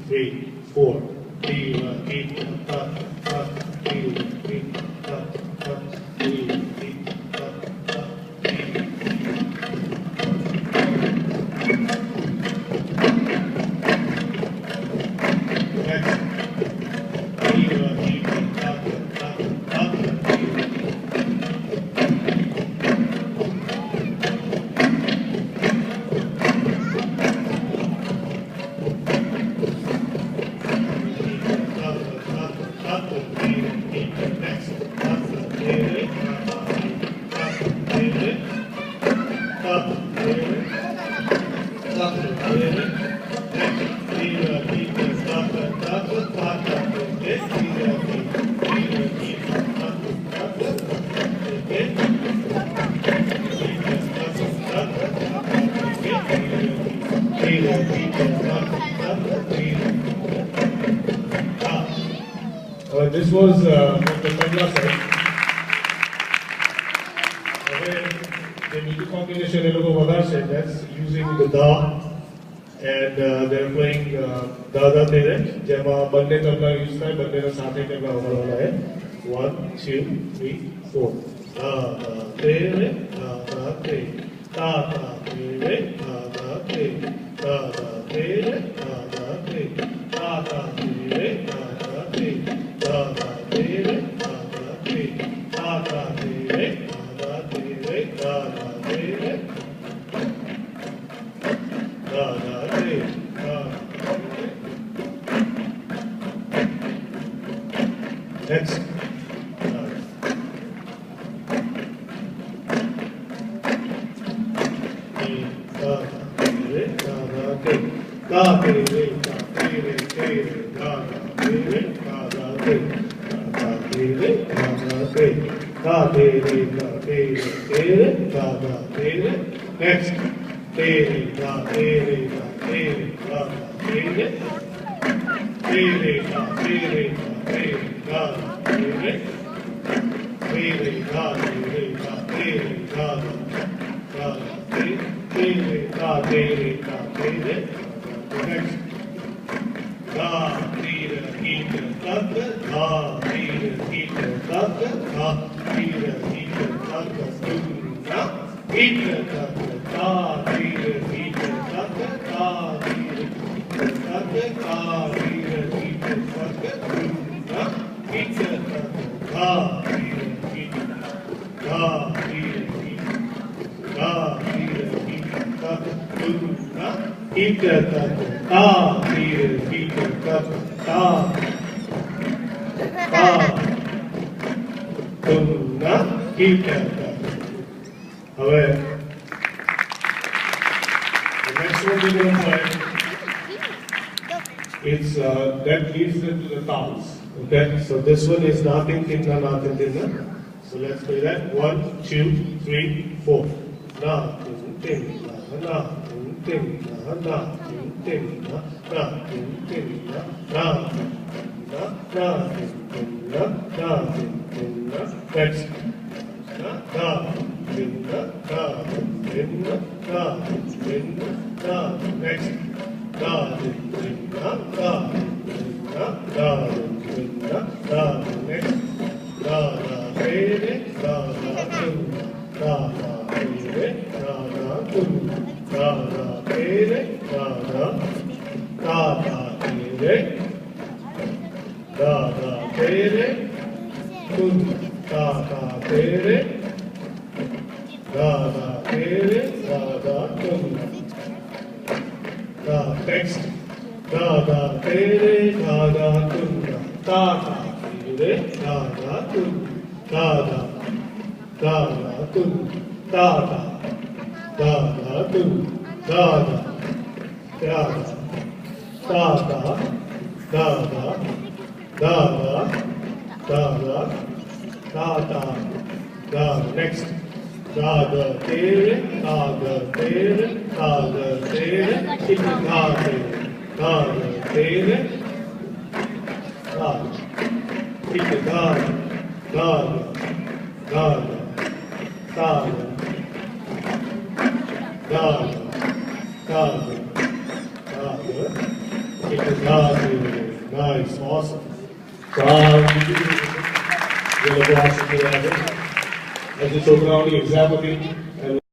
3, 4. Tila, tita, ta, ta, tila, tita, ta, ta, tila, tita, ta, ta, tila. Next. Tila, tita, ta, ta, ta, tila. This was from the tabla side. The music combination in Logo said that's using the da, and they're playing da da tere. Jama bande tabla use hai, bande na saathe tabla hoga hai. 1, 2, 3, 4. Da da tere, da da tere, da da tere, da da tere, da da tere, da da tere, da da tere, da da tere. Da da tere, da da tere, da da tere, da da tere, da da tere, da da tere, da. Next. Da tere, da tere, tere, da da tere, da da tere. Next. Tere, da, tere, da, tere, da, tere. Tere, da, tere, da, tere, da, tere. Tere, da, tere, da, tere, da, tere. Tere, da, tere, da, tere. Next. Da, tere, tere, da, da, tere, tere, da, da, tere, tere, da, da, tere, da, da, tere, tere, da, da, tere, da, da, tere, tere, da, da, tere, da, However, the next one we're going to play, it's that leads into the towns. Okay, so this one is nothing, tinna, nothing, tinna. So let's play that. 1, 2, 3, 4. Nothing, tinna, nothing, tinna, nothing, tinna, nothing, tinna, nothing, tinna, nothing, tinna. Next. Next. Next. Da da tere, da da tunna, da da tere, da da tunna, da da tunna, da da tunna, da da. Next. Da da tere, da da tere, da da tere, da tere. Da da tere, da, tere, da, da, da, da, da, da, da, tere, da. Nice, awesome. So ये लोग आज से आज जो छोकराओं की exam होती